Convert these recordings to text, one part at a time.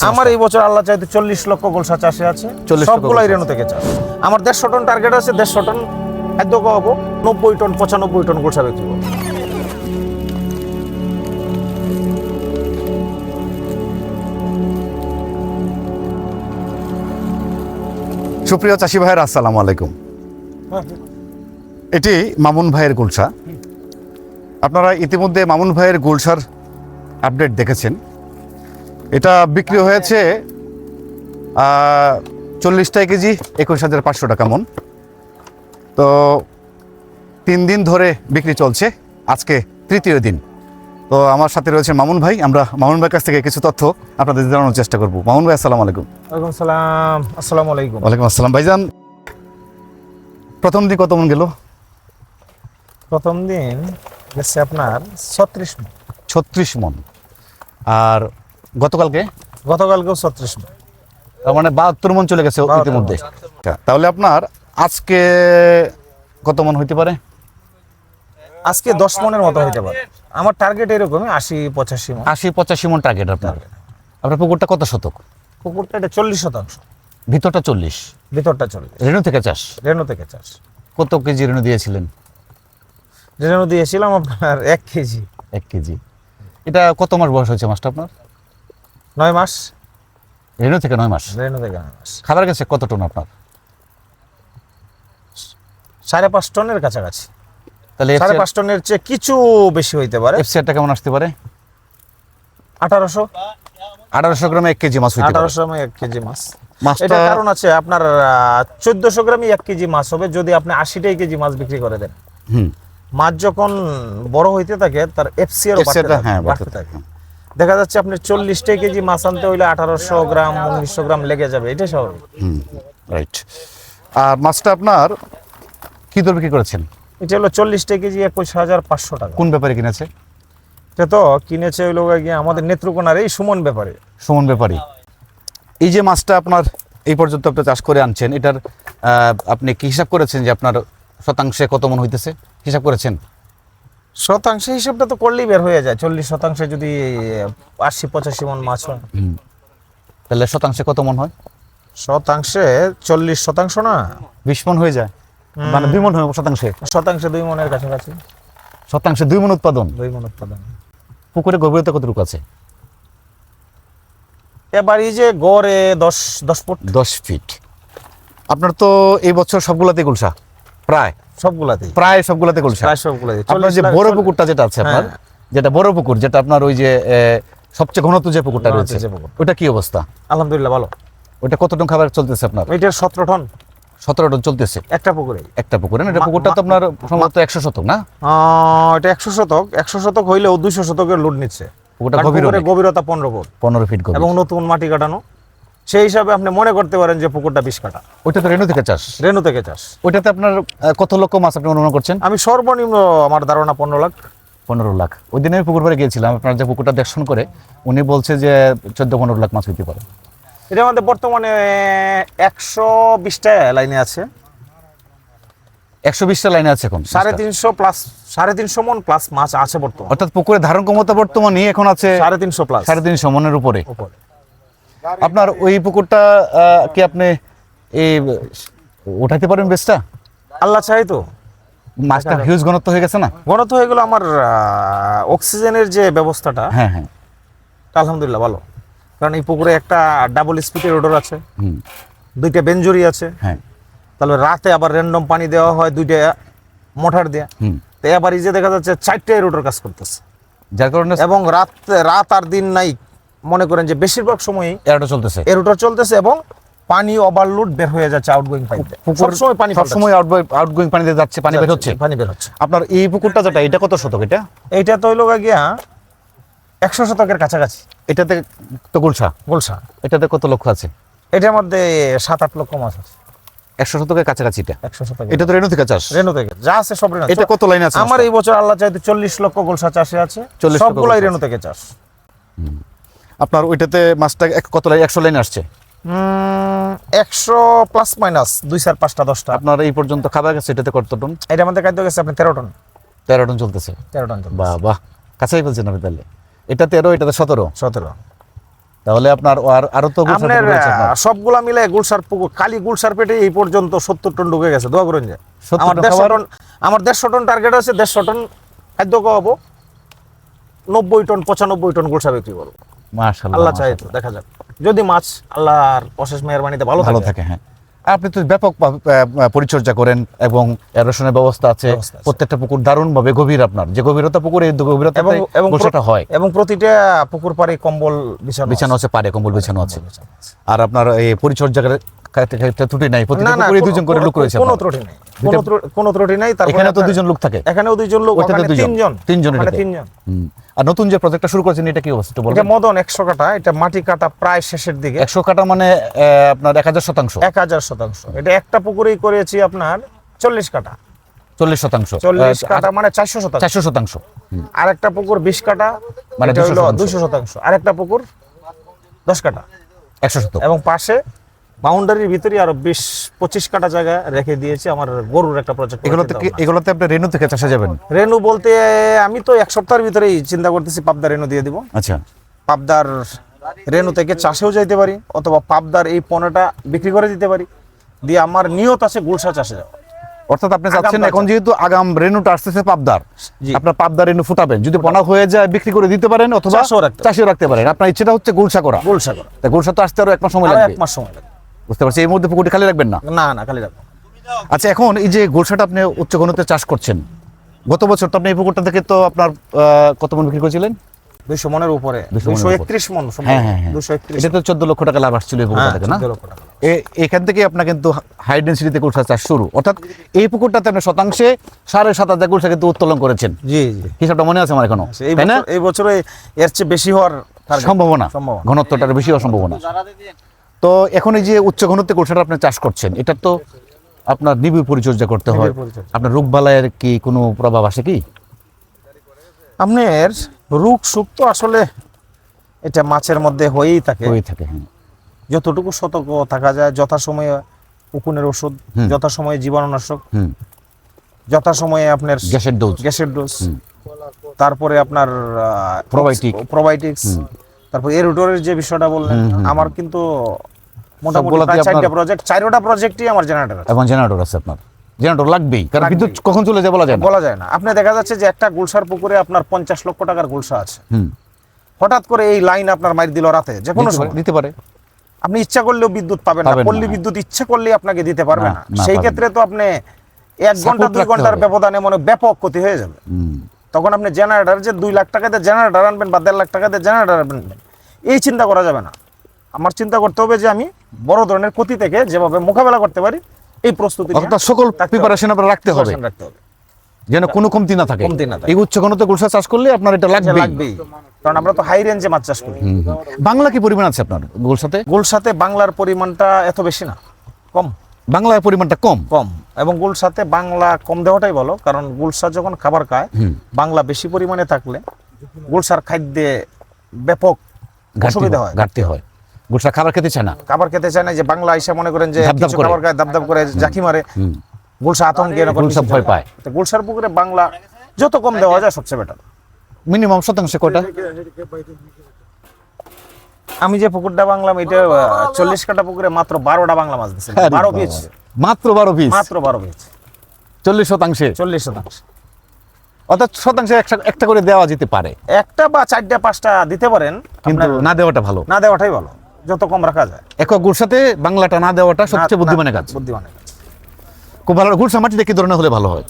আমার এই বছর আল্লাহ চাইতে 40 লক্ষ গোলসা চাষে আছে, 40 লক্ষ সবগুলাই গোলসা। রেণু থেকে চাষ। আমার 150 টন টার্গেট আছে, 150 টন খাদ্য খাওয়াবো, 90 টন 95 টন গোলসা বিক্রি করবো। সুপ্রিয় চাষি ভাইয়ের আসসালামু আলাইকুম। এটি মামুন ভাইয়ের গুলশা। আপনারা ইতিমধ্যে মামুন ভাইয়ের গুলশার আপডেট দেখেছেন। এটা বিক্রি হয়েছে 40 কেজি 21,500 টাকা মন। তো 3 দিন ধরে বিক্রি চলছে, আজকে তৃতীয় দিন। তো আমার সাথে রয়েছে মামুন ভাই। আমরা মামুন ভাইয়ের কাছ থেকে কিছু তথ্য আপনাদের জানানোর চেষ্টা করব। মামুন ভাই আসসালামু আলাইকুম। ওয়ালাইকুম সালাম। আসসালামু আলাইকুম। ওয়ালাইকুম আসসালাম। ভাইজান, প্রথম দিন কত মন গেল? প্রথম দিন গেছে আপনার 36 মণ। 36 মন। আর গতকালকে? গতকালকেও 36 মণ। তার মানে 72 মন চলে গেছে 72 ইতিমধ্যে। তাহলে আপনার আজকে কত মন হইতে পারে? আজকে 10 মণের মতো হইতে পারে। আমার টার্গেট এরকমই 80-85 মণ। 80-85 মন টার্গেট আপনার। আপনার পুকুরটা কত শতক? পুকুরটা এটা 40%, ভিতরটা 40, ভিতরটা 40। রেণু থেকে চাষ। রেণু থেকে চাষ। কত কেজি রেণু দিয়েছিলেন? রেণু দিয়েছিলাম আপনার 1 কেজি। 1 কেজি। এটা কত মাস বয়স হয়েছে মাছটা আপনার? 9 মাস। রেণু থেকে 9 মাস। রেণু থেকে 9 মাস। খাবার গেছে কত টন আপনার? 5.5 টনের কাছাকাছি। তাহলে 5.5 টনের চেয়ে কিছু বেশি হইতে পারে। এফসিআরটা কেমন আসতে পারে? 1800 1800 গ্রামে 1 কেজি মাছ হইতে পারে। 1800 গ্রামে 1 কেজি মাছ। মাছটা এটা কারণ আছে আপনার 1400 গ্রামই 1 কেজি মাছ হবে যদি আপনি 80টাই কেজি মাছ বিক্রি করে দেন। হুম, মাছ যখন বড় হইতে থাকে তার এফসিআর এফসিআরটা হ্যাঁ বাড়তে থাকে। দেখা যাচ্ছে আপনি 40টা কেজি মাছ আনতে হইলে 1800 গ্রাম 1900 গ্রাম লেগে যাবে, এটাই স্বাভাবিক। হুম, রাইট। আর মাছটা আপনার কি দর বিক্রি করেছেন? এটা হলো 40টা কেজি 21,500 টাকা। কোন ব্যাপারে কিনেছে? এটা তো কিনেছে হইলো গিয়ে আমাদের নেত্রকোনার এই সুমন ব্যাপারে। সুমন ব্যাপারী। এই যে মাছটা আপনার এই পর্যন্ত আপনি চাষ করে আনছেন, এটার আপনি কি হিসাব করেছেন যে আপনার শতাংশে কত মন হইতেছে? হিসাব করেছেন? শতাংশ হিসাবটা তো করলেই বের হয়ে যায়। 40% যদি 80-85 মণ মাছ হয়, তাহলে শতাংশে কত মন হয়? শতাংশে 40% না, 20 মন হয়ে যায়। মানে 2 মন হয় শতাংশে। শতাংশে 2 মণের কাছাকাছি। শতাংশে 2 মন উৎপাদন। 2 মণ উৎপাদন। পুকুরে গভীরতা কতটুকু আছে? এবার এই যে গড়ে 10 ফুট। 10 ফিট। আপনার তো এই বছর সবগুলাতে গুলশা, প্রায় সবগুলাতেই। সবগুলাতে গুলশা। প্রায় সবগুলাতেই। আপনার যে বড় পুকুরটা যেটা আছে আপনার, যেটা বড় পুকুর, যেটা আপনার ওই যে সবচেয়ে ঘনত্ব যে পুকুরটা ঘনত্ব রয়েছে, যে পুকুর। ওটা কি অবস্থা? আলহামদুলিল্লাহ ভালো। ওটা কত টন খাবার চলতেছে আপনার? এটার 17 টন 17 টন চলতেছে একটা পুকুরে। একটা পুকুরে। না, এটা পুকুরটা তো আপনার সম্ভবত 100 শতক না? এটা 100 শতক। 100 শতক হইলেও 200 শতকের লোড নিচ্ছে। পুকুরটা কারণ গভীর পুকুরের অনেক। গভীরতা 15 ফুট 15 ফিট গভীর। এবং নতুন মাটি কাটানো। সেই হিসাবে আপনি মনে করতে পারেন যে পুকুরটা 20 কাঠা। ওইটা তো রেণু থেকে চাষ। রেণু থেকে চাষ। ওইটাতে আপনার কত লক্ষ মাছ আপনি অনুমান করছেন? আমি সর্বনিম্ন আমার ধারণা 15 লাখ। 15 লাখ। ওই দিনে আমি পুকুর পাড়ে গিয়েছিলাম, আপনার যে পুকুরটা দেখশন করে উনি বলছে যে 14-15 লাখ মাছ হইতে পারে। এটা আমাদের বর্তমানে 120টা লাইনে আছে। 120টা লাইনে আছে এখন। 350 প্লাস 350 মণ প্লাস মাছ আছে বর্তমানে। অর্থাৎ পুকুরে ধারণ ক্ষমতা বর্তমানে এখন আছে 350 প্লাস 350 মনের উপরে। আপনার ওই পুকুরটা কি আপনি এই উঠাইতে পারেন বেশটা? আল্লাহ চাই তো। মাছটা হিউজ ঘনত্ব হয়ে গেছে না? ঘনত্ব হয়ে গেল আমার অক্সিজেনের যে ব্যবস্থাটা, হ্যাঁ হ্যাঁ। আলহামদুলিল্লাহ ভালো। কারণ এই পুকুরে একটা ডাবল স্পিডের রোডর আছে, হুম, 2টা বেঞ্জুরি আছে। হ্যাঁ। তাহলে রাতে আবার র্যান্ডম পানি দেওয়া হয় 2টা মোটর দিয়ে। হুম। তো এবার এই যে দেখা যাচ্ছে 4টা রোডর কাজ করতেছে যার কারণে এবং রাত আর দিন নাই, মনে করেন যে বেশিরভাগ সময়ই এরটা চলতেছে। এই রোডর চলতেছে এবং পানি ওভারলোড বের হয়ে যাচ্ছে আউটগোয়িং পাইপ। পুকুর সবসময় পানি সবসময় আউটগোয়িং পানি দিয়ে যাচ্ছে, পানি বের হচ্ছে। পানি বের হচ্ছে। আপনার এই পুকুরটা যেটা, এটা কত শতক? এটা এইটা তো হইলো গিয়া 100 শতকের কাছাকাছি। এটাতে তো গুলশা। গোলসা। এটাতে কত লক্ষ আছে? এটার মধ্যে 7-8 লক্ষ মাছ আছে। 100 শতকের কাছাকাছি এটা। 100 শতক। এটা তো রেণু থেকে চাষ। রেণু থেকে যা আছে সব রেণু। এটা কত লাইন আছে? আমার এই বছর আল্লাহ চাইতে 40 লক্ষ গোলসা চাষে আছে, 40 লক্ষ সবগুলাই গোলসা রেণু থেকে চাষ। আপনার ওইটাতে মাছটা কত লাইন? 100 লাইন আসছে। 100 প্লাস মাইনাস 2-4-5টা 10টা। আপনার এই পর্যন্ত খাবার গেছে এটাতে কত টন? এটার মধ্যে খাদ্য গেছে আপনি 13 টন। 13 টন চলতেছে। 13 টন চলছে। বাহ বাহ, কাছাই বলছেন আপনি তাহলে। এটা 13, এটাতে 17। 17। তাহলে আপনার আরো তো গুলশার আপনার পুকুর রয়েছে আপনার। সবগুলা মিলে গুলশার পুকুর, খালি গুলশার পেটে এই পর্যন্ত 70 টন ঢুকে গেছে। দোয়া করেন যে 70 আমার টন 150 খাবার? টন, আমার 150 টন টার্গেট আছে। 150 টন খাদ্য খাওয়াবো, 90 টন 95 টন গুলশা বিক্রি করবো। মাশাআল্লাহ, আল্লাহ চাই তো, দেখা যাক। যদি মাছ আল্লাহর অশেষ মেহেরবানিতে ভালো ভালো থাকে। থাকে। হ্যাঁ, আপনি তো ব্যাপক পরিচর্যা করেন এবং এরোশনের ব্যবস্থা আছে। ব্যবস্থা আছে। প্রত্যেকটা পুকুর দারুণ ভাবে গভীর, আপনার যে গভীরতা পুকুরে এই গভীরতা এবং এবং গোসাটা হয়। এবং প্রতিটা পুকুর পাড়ে কম্বল বিছানো আছে, পারে কম্বল বিছানো আছে। আর আপনার এই পরিচর্যার ক্ষেত্রে ত্রুটি নাই, প্রতিটা না না, পুকুরে দুজন করে লোক রয়েছে কোনো আপনার। ত্রুটি নেই, কোনো ত্রুটি নেই। তারপরে এখানে তো আপনার- দুজন লোক থাকে, এখানেও দুইজন লোক, ওইটাতে ওখানে দুজন। তিনজন, তিনজন ওখানে এটাতে। তিনজন। আর নতুন যে প্রজেক্টটা শুরু করেছেন এটা কি অবস্থা একটু এটা বলবেন? মদন 100 কাটা, এটা মাটি কাটা প্রায় শেষের দিকে। 100 কাটা মানে আপনার 1000%। 1000%। এটা একটা পুকুরেই করেছি আপনার 40 কাটা। 40%। 40 কাটা মানে 400%। 400%। আর একটা পুকুর 20 কাটা মানে মানে 200%। 200%। আর একটা পুকুর 10 কাটা। 100%। এবং পাশে বাউন্ডারির ভিতরে আরো 20-25 কাটা জায়গা রেখে দিয়েছি আমার গরুর একটা প্রজেক্ট। এগুলোতে আপনি রেনু থেকে চাষে যাবেন? রেনু বলতে আমি তো 1 সপ্তাহের ভিতরেই চিন্তা করতেছি পাবদা রেনু দিয়ে দিব। আচ্ছা, পাবদার রেনু থেকে চাষেও যাইতে পারি, অথবা পাবদার এই পণ্যটা বিক্রি করে দিতে পারি। দিয়ে আমার নিয়ত আছে গুলশা চাষে যাওয়া। অর্থাৎ আপনি চাচ্ছেন আগাম এখন যেহেতু আগাম রেনুটা আসতেছে পাবদার, জি। আপনার পাবদার রেনু ফুটাবেন, যদি পোনা হয়ে যায় বিক্রি করে দিতে পারেন অথবা চাষিও রাখতে পারেন। আপনার ইচ্ছেটা হচ্ছে গুলশা করা। গুলশা করা তা গুলশা তো আসতে আরো 1 মাস সময় আরো লাগবে। 1 মাস সময় লাগবে। বুঝতে পারছি, এই মধ্যে পুকুরটি খালি রাখবেন না। না না, খালি রাখবো। আচ্ছা, এখন এই যে গুলশাটা আপনি উচ্চ ঘনত্বে চাষ করছেন, গত বছর তো আপনি এই পুকুরটা থেকে তো আপনার কত মন বিক্রি করেছিলেন? 200 মনের উপরে, 200 মনের 231 মন। হ্যাঁ হ্যাঁ হ্যাঁ, 231। এটা তো 14 লক্ষ টাকা লাভ আসছিল এই পুকুরটা থেকে, না? 14 লক্ষ টাকা। এখান থেকে আপনার কিন্তু হাই ডেন্সিটিতে গুলশা চাষ শুরু। অর্থাৎ এই পুকুরটাতে আপনি শতাংশে 7.5 গুলশা কিন্তু উত্তোলন করেছেন। জি জি। হিসাবটা মনে আছে আমার এখনো, এই তাই না? বছর, এই বছরে এর চেয়ে বেশি হওয়ার target। সম্ভাবনা, সম্ভাবনা। ঘনত্বটার বেশি হওয়ার সম্ভাবনা। তো এখন এই যে উচ্চ ঘনত্বে গুলশাটা আপনি চাষ করছেন, এটা তো আপনার নিবিড় পরিচর্যা করতে হয়। নিবিড় পরিচর্যা। আপনার রোগবালাইয়ের কি কোনো প্রভাব আসে কি? আপনার রোগ সুখ তো আসলে এটা মাছের মধ্যে হয়েই থাকে। হয়ে থাকে, হ্যাঁ। যতটুকু সতর্ক থাকা যায়, যথাসময়ে উকুনের ওষুধ, যথাসময়ে জীবাণুনাশক, হুম, যথাসময়ে আপনার গ্যাসের ডোজ, গ্যাসের ডোজ, তারপরে আপনার Probiotic। প্রোবায়োটিক্স, তারপর এরুটরের যে বিষয়টা বললেন, আমার কিন্তু মোটামুটি সবগুলাতেই প্রায় 4টা আপনার- প্রজেক্ট, 4টা প্রজেক্টই আমার জেনারেটর আছে। এবং জেনারেটর আছে আপনার। জেনারেটর লাগবেই, কারণ লাগবেই। বিদ্যুৎ কখন চলে যায় বলা যায় না। বলা যায় না। আপনি দেখা যাচ্ছে যে একটা গুলশার পুকুরে আপনার 50 লক্ষ টাকার গুলশা আছে, হুম, হঠাৎ করে এই লাইন আপনার মার দিল রাতে, যে কোনো সময় দিতে পারে। আপনি ইচ্ছা করলেও বিদ্যুৎ পাবেন না। পাবেন না, পল্লী বিদ্যুৎ ইচ্ছা করলেই আপনাকে দিতে পারবে না, না। না, সেই পারবে ক্ষেত্রে তো আপনি 1 ঘন্টা Support 2 রাখতে ঘন্টার হবে। ব্যবধানে মনে ব্যাপক ক্ষতি হয়ে যাবে। হুম, তখন আপনি জেনারেটর, যে 2 লাখ টাকাতে জেনারেটর আনবেন বা 1.5 লাখ টাকাতে জেনারেটর আনবেন, এই চিন্তা করা যাবে না। আমার চিন্তা করতে হবে যে আমি বড় ধরনের ক্ষতি থেকে যেভাবে মোকাবেলা করতে পারি, এই প্রস্তুতি নিয়ে অর্থাৎ সকল থাকতে হবে। প্রিপারেশন আপনার রাখতে হবে, Preparation রাখতে হবে। যেন কোনো কমতি না থাকে। কমতি না থাকে। এই উচ্চ ঘনত্বে গুলশা চাষ করলে আপনার এটা যে লাগবেই। লাগবেই, কারণ আমরা তো হাই রেঞ্জে মাছ চাষ করি। বাংলা কি পরিমাণ আছে আপনার গুলশাতে? গুলশাতে বাংলার পরিমাণটা এত বেশি না, কম বাংলার পরিমাণটা কম। কম। এবং গুলশাতে বাংলা কম দেওয়াটাই ভালো, কারণ গুলশা যখন খাবার খায়, বাংলা বেশি পরিমাণে থাকলে গুলশার খাদ্যে ব্যাপক অসুবিধা হয়, ঘাটতি হয়। গুলশা খাবার খেতে চায় না। খাবার খেতে চায় না। যে বাংলা আইসা মনে করেন যে ধাপ ধাপ কিছু করে। খাবার খায়, দাব করে জাকি মারে, গুলশা আতঙ্কে গুলশা ভয় পায়। গুলশার পুকুরে বাংলা যত কম দেওয়া যায় সবচেয়ে বেটার। মিনিমাম শতাংশে কয়টা? আমি যে পুকুরটা বাংলাম, এটা 40 কাটা পুকুরে মাত্র 12টা বাংলা মাছ দিচ্ছে। 12 পিস, মাত্র 12 পিস, মাত্র 12 পিস, 40%। 40%। অর্থাৎ শতাংশে একটা করে দেওয়া যেতে পারে, একটা বা 4টা 5টা দিতে পারেন, কিন্তু আপনার না দেওয়াটা ভালো। না দেওয়াটাই ভালো, যত কম রাখা যায়। একক গুলশাতে বাংলাটা না দেওয়াটা সবচেয়ে বুদ্ধিমানের কাজ। বুদ্ধিমানের কাজ। খুব ভালো। গুলশা মাটিটা কি ধরনের হলে ভালো হয়?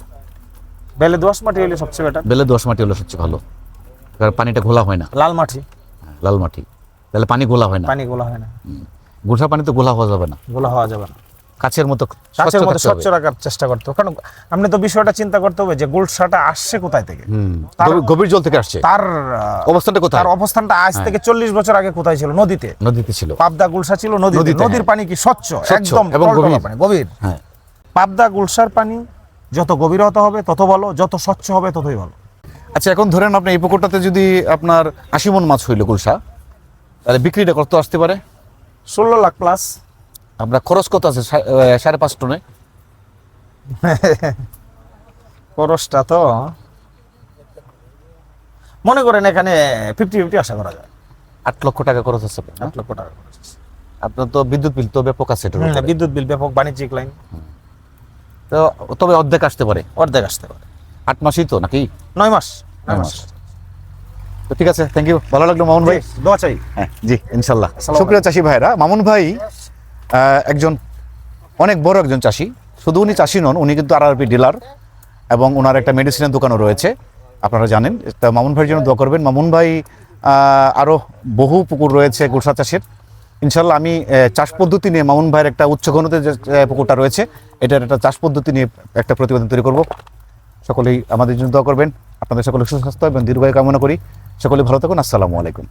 বেলে দোআঁশ মাটি হলে সবচেয়ে বেটার। বেলে দোআঁশ মাটি হলে সবচেয়ে ভালো, কারণ পানিটা ঘোলা হয় না। লাল মাটি, লাল মাটি, তাহলে পানি ঘোলা হয় না। পানি গোলা হয় না, গুলশা পানি তো ঘোলা হওয়া যাবে না, গোলা হওয়া যাবে না। কাছের মতো কাছের মধ্যে থাকতে হবে। স্বচ্ছ রাখার চেষ্টা করতে হবে। কারণ আপনি তো বিষয়টা চিন্তা করতে হবে যে গুলশাটা আসছে কোথায় থেকে, গভীর জল থেকে আসছে, তার অবস্থানটা কোথায়? তার অবস্থানটা আজ থেকে 40 বছর আগে কোথায় ছিল? নদীতে। নদীতে ছিল। পাবদা গুলশা ছিল নদীতে। নদীতে, নদীর হ্যাঁ। পানি কি স্বচ্ছ, একদম এবং টলটলা গভীর। পানি, গভীর। হ্যাঁ, পাবদা গুলশার পানি যত গভীরতা হবে তত ভালো, যত স্বচ্ছ হবে ততই ভালো। আচ্ছা, এখন ধরেন আপনি এই পুকুরটাতে যদি আপনার 80 মন মাছ হইল গুলশা, তাহলে বিক্রিটা কত আসতে পারে? 16 লাখ প্লাস। আপনার খরচ কত আছে? 5.5 টনে। খরচটা তো মনে করেন এখানে 50-50 আশা করা যায়। 8 লক্ষ টাকা খরচ হচ্ছে আপনার, না? 8 লক্ষ টাকা খরচ হচ্ছে। আপনার তো বিদ্যুৎ বিল তো ব্যাপক আছে এটার উপরে। বিদ্যুৎ বিল ব্যাপক, বাণিজ্যিক লাইন, তো তবে অর্ধেক আসতে পারে। অর্ধেক আসতে পারে। 8 মাসই তো নাকি? 9 মাস, 9 9 মাস। মাস। তো ঠিক আছে, থ্যাংক ইউ, ভালো লাগলো মামুন ভাই। দোয়া চাই। হ্যাঁ জি, ইনশাল্লাহ। আসসালামু সুপ্রিয় চাষি ভাইরা, মামুন ভাই একজন অনেক বড় একজন চাষি। শুধু উনি চাষি নন, উনি কিন্তু আরআরপি ডিলার এবং ওনার একটা মেডিসিনের দোকানও রয়েছে, আপনারা জানেন। তা মামুন ভাইয়ের জন্য দোয়া করবেন। মামুন ভাই আরও বহু পুকুর রয়েছে গুলশা চাষের। ইনশাল্লাহ আমি চাষ পদ্ধতি নিয়ে, মামুন ভাইয়ের একটা উচ্চ ঘনত্বের যে পুকুরটা রয়েছে, এটার একটা চাষ পদ্ধতি নিয়ে একটা প্রতিবেদন তৈরি করব। সকলেই আমাদের জন্য দোয়া করবেন। আপনাদের সকলের সুস্বাস্থ্য এবং দীর্ঘায়ু কামনা করি। সকলেই ভালো থাকুন। আসসালামু আলাইকুম।